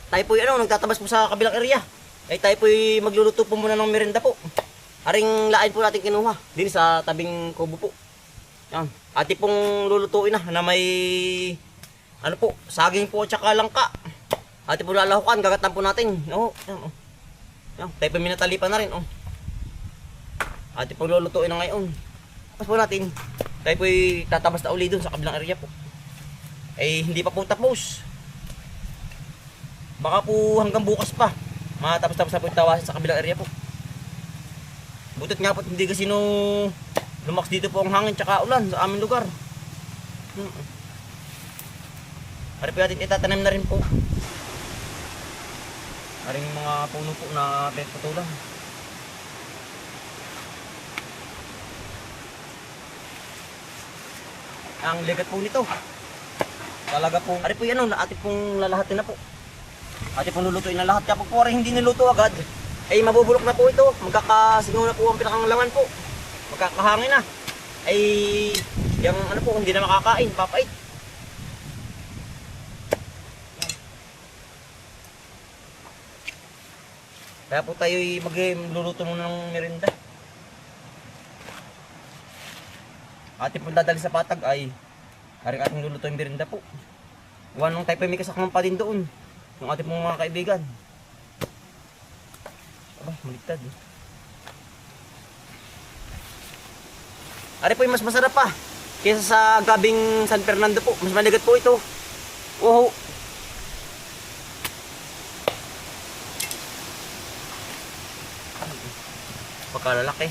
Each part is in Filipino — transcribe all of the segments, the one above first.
tayo po nagtatabas po sa kabilang area. Ay tayo po magluluto po muna ng merienda po. Aring lain po natin kinuha. Din sa tabing kubo po. Yan. Ati pong lulutuin na may saging po at saka langka. Ati po lalahukan, gagatan po natin. Yan. Yan. Tayo po minatalipan na rin. Ati po lulutuin na ngayon. Tapos po natin, tayo po tatabas na uli dun sa kabilang area po. Ay hindi pa po tapos. Baka po hanggang bukas pa. Matapos-tapos na po tawasin sa kabilang area po. Butot nga po hindi kasi lumaks dito po ang hangin tsaka ulan sa aming lugar. Ari po natin itatanim na rin po. Aring mga puno po na pinagputulan. Ang ligat po nito. Talaga po. Ari po ating pong lalahatin na po. Ating pong lulutuin na lahat. Kapag po hindi niluto agad, ay mabubulok na po ito. Magkakasingaw na po ang pinakanglaman po. Magkakahangin na. Ay yung po, hindi na makakain, papait. Kaya po tayo magluluto muna ng merienda. Ating pong dadali sa patag ay haring ating luluto yung merienda po. Iwan nung tayo may kasakmang pa din doon. Yung ating pong mga kaibigan. Aba, maligtad eh. Ari po yung mas masarap pa kaysa sa gabing San Fernando po. Mas maligat po ito. Wow. Pagkalalaki.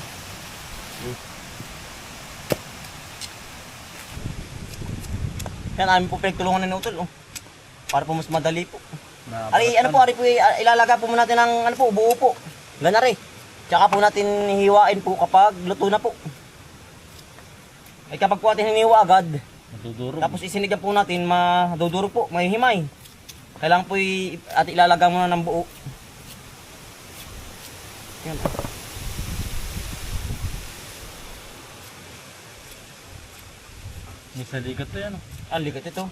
Yan, amin po pinagtulungan ng utol. Para po mas madali po. Ari po ilalaga po muna natin ng buo po. Gana rin. Tsaka po natin hiwain po kapag luto na po. Ay kapag po natin hiniwa agad, madudurog. Tapos isinigan po natin, madudurog po, may himay. Kailangan po ating ilalaga muna ng buo. Yan. May saligat to yan. Ligat ito.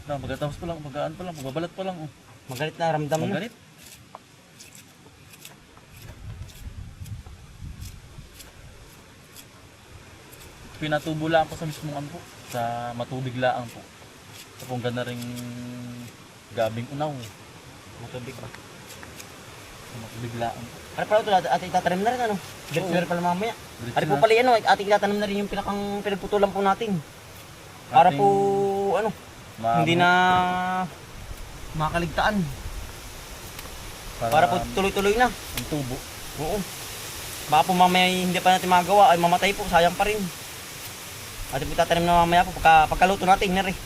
Magkatapos pa lang, magaan pa lang, magbabalat pa lang. Magalit na, ramdam na. Magalit. Pinatubo lang po sa mismong po, sa matubig lang po. Tapos ganda ring gabing unaw. Matubig ba? Sa matubig lang po. Ano pala ito, ating itatanim na rin Diretso pala mamaya. Ano po pala ating itatanim na rin yung pinagputulan po natin. Para po, hindi na makaligtaan. Para po tuloy-tuloy na. Ang tubo. Oo. Baka po mamaya hindi pa natin magawa, ay mamatay po, sayang pa rin. Ating po tatanim na mamaya po, pagkaluto natin na rin.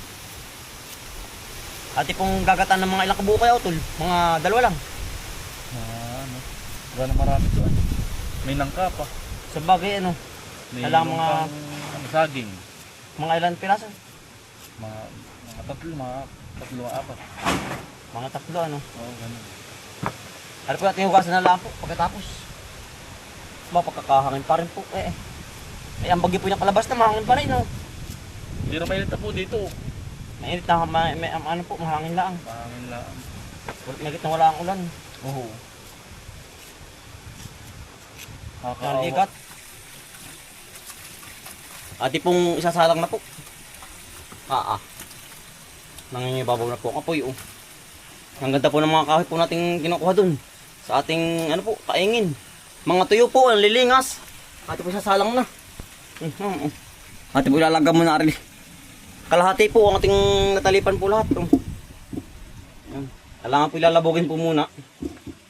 Ating pong gagataan ng mga ilang kabuo kayo, tol. Mga 2 lang. Wala na marami to. May nangka pa. Sa bagay, May alam mga saging. mga ilan piraso? Mga tatlo, mga 4. Mga 3, Oo, ganun. Ano po natin hugasan na lang po pagkatapos. Pagkakahangin pa rin po ang bagyo po yung kalabas na mahangin pa rin Hindi na mainit na po dito. Mainit na mahangin lang. Mahangin lang. Nagit na wala ang ulan. Oo. Ang ikat. Ati pong isasalang na po. Nangingibabaw na po ang apoy. Ang ganda po ng mga kahoy po nating kinukuha dun. Sa ating kaingin. Mga tuyo po, ang lilingas. Ati po isasalang na. Ati po ilalagay mo na rin. Kalahati po ang ating natalipan po lahat. Kailangan po ilalabogin po muna.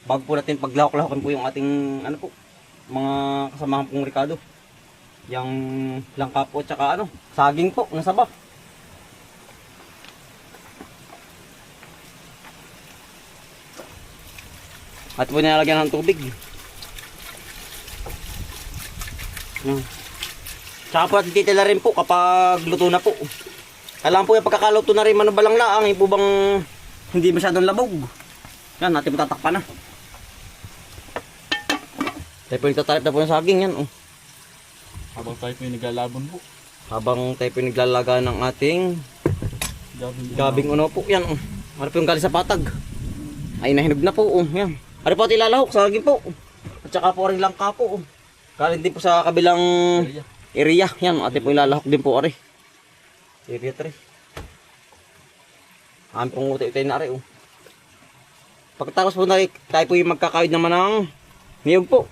Bago po natin paglahok-lahokin po yung ating mga kasamahan pong Ricardo. Yang langka po at saka saging po, nasa ba. At po nilalagyan ng tubig. Tsaka po natin titila rin po kapag luto na po. Kailangan po yung pagkakaluto na rin manubalang laang. Yung po bang hindi masyadong labog. Yan, natin po tatakpan na. Tayo po nagtatalip na po ng saging yan. Habang tayo po yung naglalabon po. Habang tayo po naglalaga ng ating gabing uno po. Yan. Ano po yung galing sa patag. Ay nahinog na po. Yan. Ari po at ilalahok sa lagi po. At saka po rin langka po. Galing din po sa kabilang area. Yan, ate po ilalahok din po ari. Area 3. Amin pong uti na ari. Pagkatapos po tayo po yung magkakawid naman ng niyog po.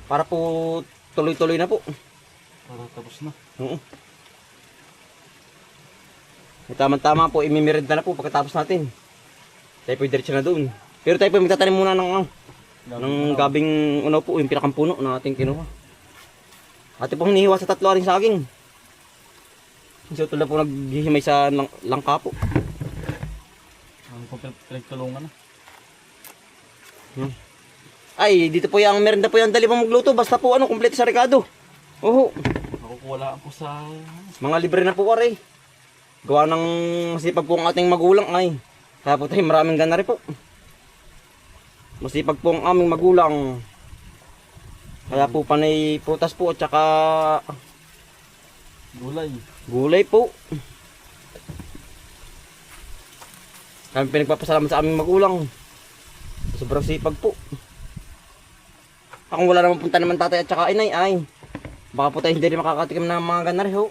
Para po tuloy-tuloy na po. Para tapos na. Oo. Tama-tama po, imimirid na po pagkatapos natin. Tayo po diretso na doon. Pero tayo po magtatanim muna ng gabing unaw po, yung pinakampuno na ating kinuha. Ate pong hinihiwa sa 3 aring saging. So tulad po naghihimay sa langka po. Ang pinagtulungan na. Ay, dito po yung merenda po yung dali mo magluto. Basta po kompleto sa rekado. Oo. Nakukuwala po sa... Mga libre na po kare. Gawa ng masipag po ang ating magulang ay. Kaya po tayo maraming gana rin po. Masipag po ang aming magulang. Kaya po panay prutas po at saka Gulay. gulay po. Kami pinagpapasalamat sa aming magulang. Sobrang sipag po. Akong wala naman punta naman tatay at saka inay ay. Baka po tayo hindi rin makakatikim ng mga gana rin ho.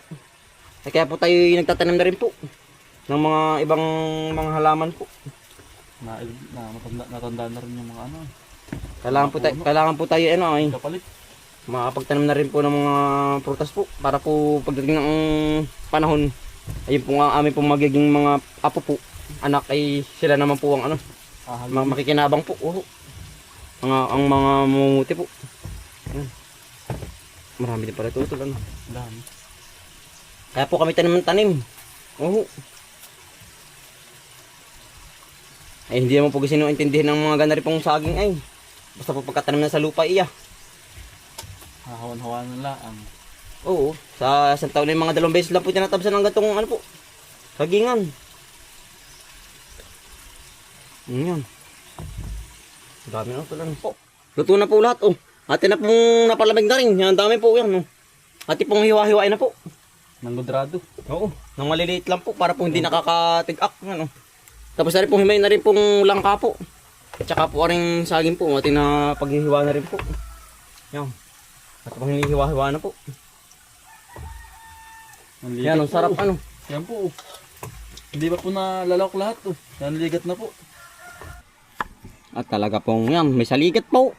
Kaya po tayo nagtatanim na rin po ng mga ibang mga halaman po. Natanda na rin yung mga ano. Kailangan po tayo ay Kapalit. makapagtanim na rin po ng mga prutas po para po pagdating ng panahon ayun po nga amin po magiging mga apo po. Anak ay sila naman po ang makikinabang po. Ang mga mumuti po. Marami din pala ito. Dami. Kaya po kami tanim. Ay hindi naman po kasi intindihin ng mga ganari pong saging ay. Basta po pagkatanim na sa lupa iya. Hawan-hawan na lang. Oo. Sa isang taon na yung mga 2 beses lang po tinatabsan ng gatong sagingan. Yan. Dami na ito lang po. Luto na po lahat Ate na pong napalamig na rin. Yan dami po yan Ate pong hiwa-hiwain na po. Nang gudrado. Oo. Nang maliliit lang po para po hindi nakakatig-ak. Tapos na rin pong himay na rin pong langka po. At saka po rin saging po. Ate na paghihiwa na rin po. Yan. At pong hinihiwa-hiwa na po. Yan, ang sarap Yan po. Hindi pa po nalalawak lahat Yan, ligat na po. At talaga pong yan. May saligat po.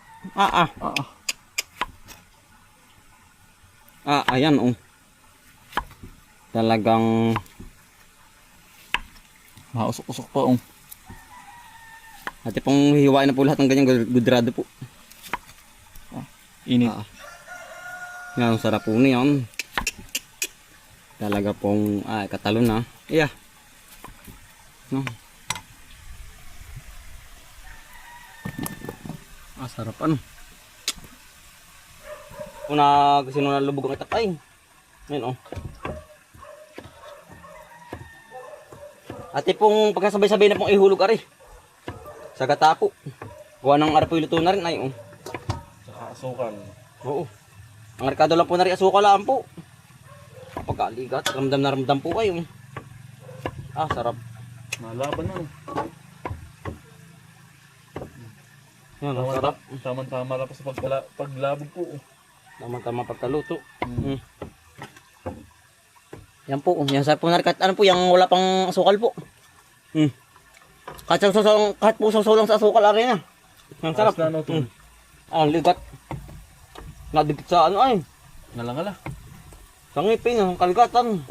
Ayan Talagang Mausok-usok pa Ate pong hiwain na po lahat ng ganyang gudrado po. Init. Yan, sarap po niyan. Talaga pong katalon na. Iya. Sarap Una kasi nung nalubog ang itak ay. Ayun Ate pong pagkasabay-sabay na pong ihulog ari. Sa gata po. Gawa ng arapoy luto na rin ay Saka asukal. Oo. Ang rekado lang po na rin asukal lang po. Pagkaligat, ramdam na ramdam po kayo. Sarap. Malaban na Yan, sarap. Tama-tama lang po sa paglabog po Tama-tama pagkaluto. Yan po, yan sa po narikat. Ano po, yung wala pang asukal po. Kahit po sasaw lang sa asukal rin Ang sarap. Ang ligat. Nadikit sa ay. Ngala-ngala. Sa ngipin, ang kaligatan.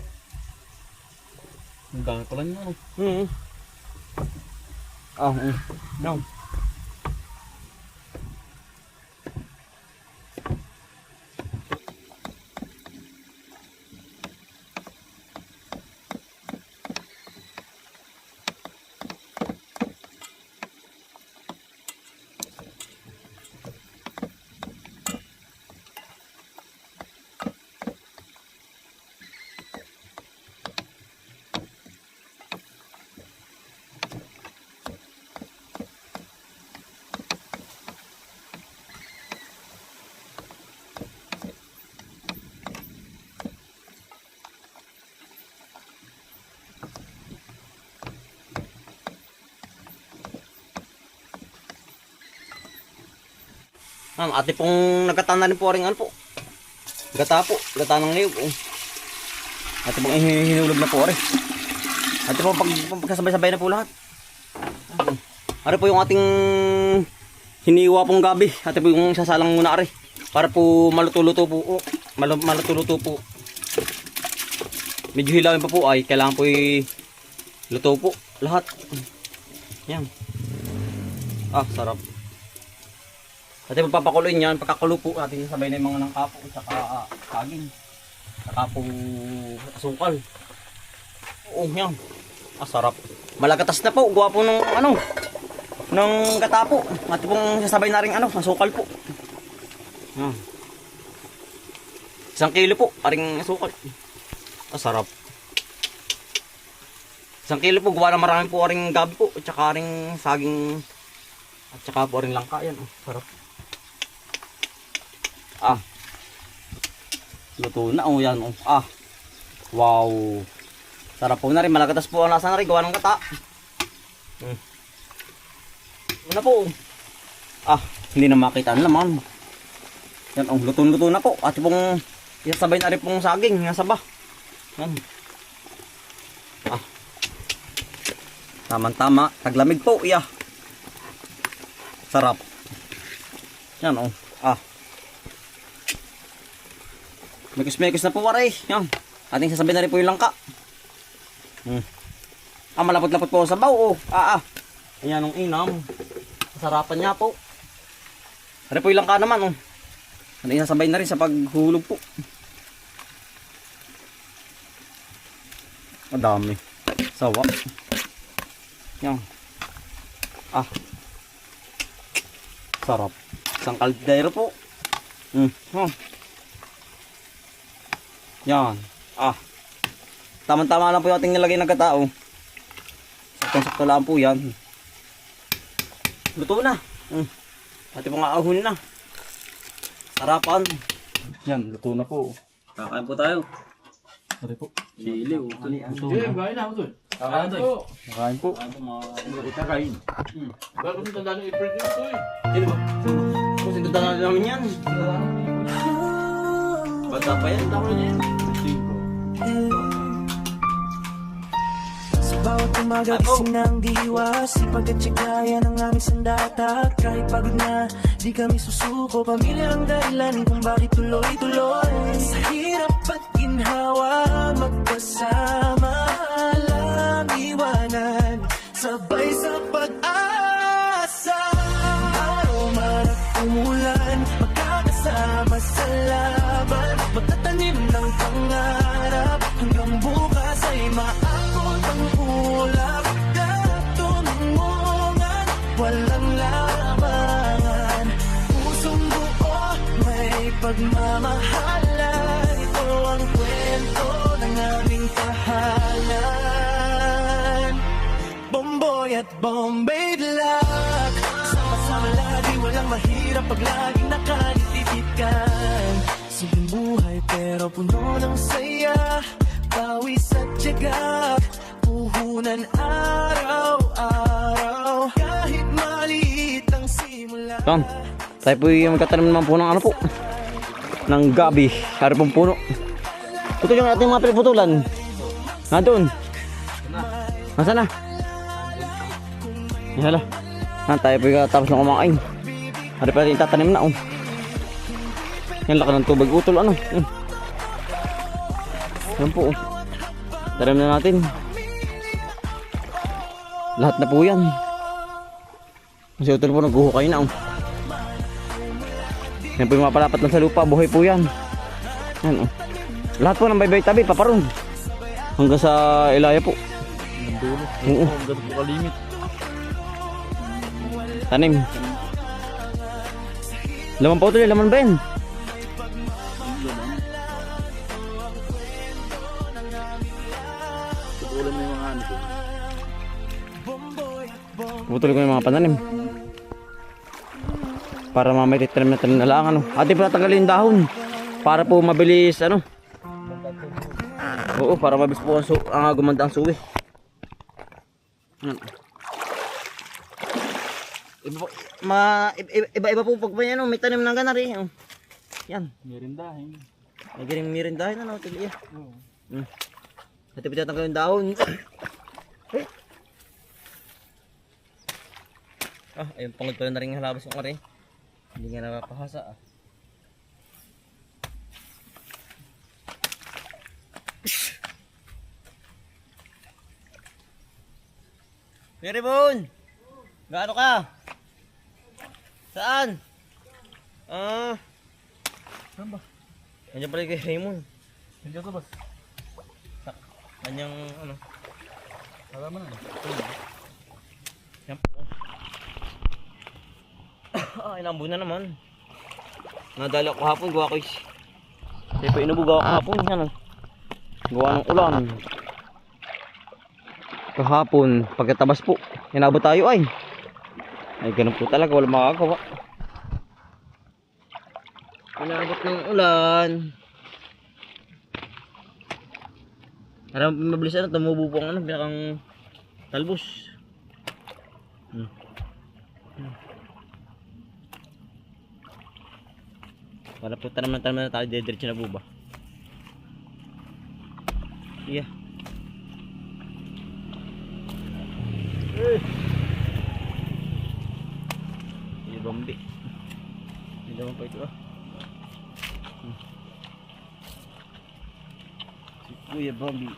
Ang dami pala niya Yan. Ate pong nagkata na rin po rin ano po. Gata po, gata ng niyog. Ate pong hinulog na po rin. Ate po pagkasabay-sabay na po lahat. Ari po yung ating hiniwa pong gabi. Ate po yung sasalang muna ari. Para po maluto-luto po. Maluto-luto po. Medyo hilawin pa po ay kailangan po luto po lahat. Yan. Sarap. Ate papakuloyin yan. Pagkakulo po ating sabay na yung mga nangkapo at saka saging. Saka po asukal. Yan. Sarap. Malagatas na po. Gawa po ng ng gata po. Ate pong sasabay na rin asukal po. Yan. 1 kilo po. Aring asukal. Sarap. 1 kilo po. Gawa na marami po aring gabi po. At saka aring saging. At saka po aring langka. Yan. Sarap. Luto na. Yan. Wow. Sarap po na rin. Malagatas po ang lasa na rin. Gawa ng gata. Una po. Hindi na makita ang laman. Yan. Luto-luto na po. At pong isasabay na rin pong saging. Nga saba. Yan. Tama-tama. Taglamig po. Sarap. Yan. Mekos-mekos na po waray. Yan. Ating sasabihin na rin po yung langka. Malapot-lapot po sa baw. Ayan ang inam. Sarapan niya po. Ari po yung langka naman. Ating sasabay na rin sa paghulog po. Madami. Sawa. Yan. Sarap. Isang kaldero po. Yan. Tama-tama lang po yung ating nilagay ng gata. Saktong-sakto lang po yan. Luto na. Pati pong aahon na. Sarapan. Yan, luto na po. Kakain po tayo. Sorry po. Sili. Kain na ako. Kakain po. Kakain po. Kita kain. Bago kung tanda nyo i-produce ko Sino ba? Kung sinundan na namin yan. Bata pa yan. Tama na yan. Bawat umaga gising ng diwa, sipag at tiyagaya ng aming sandata. Kahit pagod na, di kami susuko. Pamilya ang dahilan kung bakit tuloy-tuloy. Sa hirap at ginhawa, magkasama, alam iwanan, sabay sa pag-asa. Araw man at umulan, magkakasama sa laban, magtatanim ng pangarap, hanggang bukas ay maakot ang ulap. Katumungan, walang labangan, pusong buo, may pagmamahalan. Ito ang kwento ng aming tahanan. Bomboy at Bombay Black, sama-sama lagi, walang mahirap pag laging nakalitipikan. Simpleng buhay pero puno ng saya, pawis at tiyaga, puhunan araw-araw, kahit maliit ang simula. Yan. Tayo po yung magkatanim naman po ng po. Ng gabi. Hari pong puno. Ito yung ating mga pinaputulan. Doon. Nasaan na? Yan hala. Tayo po yung tapos na kumakain. Hari pa rin tatanim na. Yan laki ng tubig utol. Yan po. Tanim na natin. Lahat na po yan. Kasi utol po naghuhukay na. Yan po yung mapalapat na sa lupa. Buhay po yan. Yan. Lahat po ng baybay tabi. Paparong. Hanggang sa ilaya po. Ang dulo. Hanggang po kalimit. Tanim. Laman pa utol. Laman ba yan? Tutulan mo yung mga ano po. Putol ko yung mga pananim. Para mamay titrim na lang Ate po natanggalin yung dahon. Para po mabilis Oo, para mabilis po ang gumanda ang suwi. Yan. Iba-iba po pag yan, may tanim ng ganari. Oh. Yan. Merindahin. May ganyan mirindahin na, utol. Yeah. Oo. At ipitatan ko yung dahon. Ayun, pangod pala na rin halabas yung kare. Hindi nga napapahasa ah. Meribon! Gaano ka? Saan? Saan ba? Nandiyan pala kay Raymond. Hindi ka boss. Kanyang ano. Alam mo na. Yan po. Ilang buwan na naman. Nadala ko hapon, gawa ko is. Hindi pa inubugaw ako hapon. Yan oh. Gawa ng ulan. Kahapon, pagkatabas po. Inabot tayo ay. Ay ganun po talaga, wala makagawa. Inabot ng ulan. Parang mabilis na tumubo po ang ano, pinakang talbos. Para po tanaman na tayo, dediretso na po ba? Yeah. Ini Bambi. Ini naman pa ito ah. Si Kuya Bambi.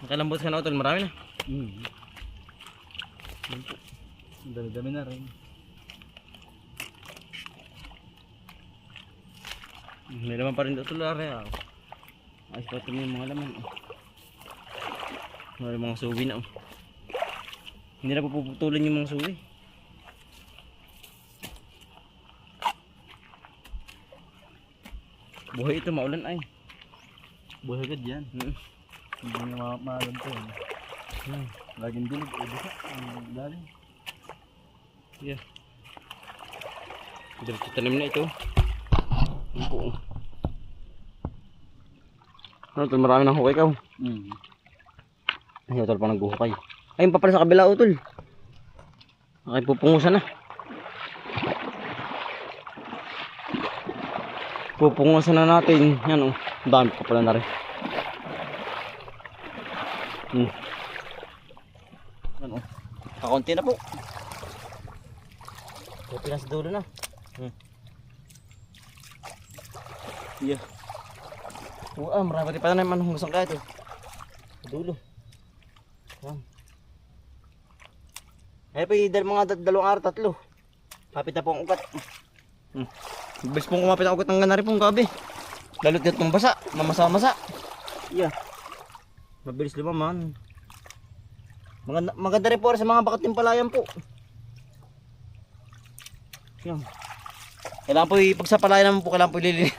Nakalambot ka na utol, marami na. Ang dami-dami na rin. May laman pa rin utol ah. Ayos pa ito yung mga laman. May mga suwi na oh. Hindi na puputulan yung mga suwi. Buhay ito, maulan ay. Buhay agad yan. Hindi na maalam to. Laging dilig. Bisa. Ang dalim. Yeah. Diretso tanim na ito. Ano po? Ano ito? Marami ng hukay ka. Ay, utol pa naghuhukay. Ayun pa pala sa kabila utol. Ay, pupungusan na. Pupungusan na natin. Yan o. Ang dami pa pala na rin. Yan o. Kakunti na po. Buti na sa dulo na. Yeah. Marami pa na naman hungusang kaya ito. Sa dulo. Yan. Eh pa mga dalawang araw, tatlo. Kapit na po ang ugat. Bilis pong kumapit ang ugat ng ganari pong gabi. Lalot dito ng basa, mamasa-masa. Yeah. Mabilis lumaman. Maganda rin po sa mga bakat timpalayan po. Yan. Kailangan po pagsapalayan naman po, kailangan po ililinis.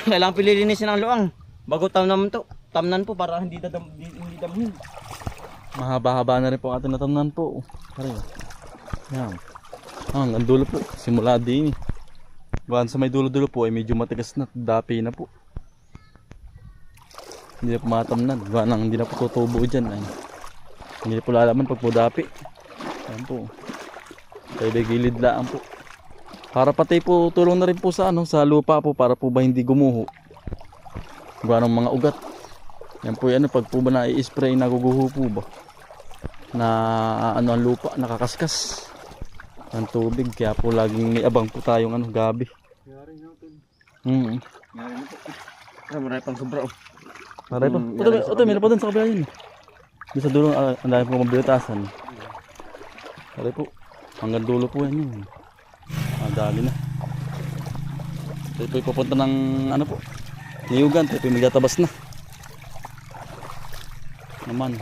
Kailangan po ililinisin ang luang. Bago tamnan to. Tamnan po para hindi damhin. Mahaba-haba na rin po ating natamnan po. Pare. Yan. Hanggang dulo po. Simula din. Bahan sa may dulo-dulo po ay medyo matigas na. Dapi na po. Hindi na po matamnan. Bahan hindi na po tutubo dyan. Ay. Hindi na po lalaman pag po dapi. Yan po. Kaya may gilid laan po. Para pati po tulong na rin po sa sa lupa po para po ba hindi gumuho. Gawa ng mga ugat. Yan po yan pag po ba na-i-spray naguguho po ba. Na ang lupa nakakaskas ang tubig kaya po laging may abang po tayong gabi. Yari na po. Marami pang sobra oh. Marami pa. Ito meron pa dun sa kabila yun. Doon sa dulo ang dami po mabilitasan. Marami po. Hanggang dulo po yan yun. Dali na. Ito po ipapunta ng po. Niyugan. Ito po magtatabas na. Naman.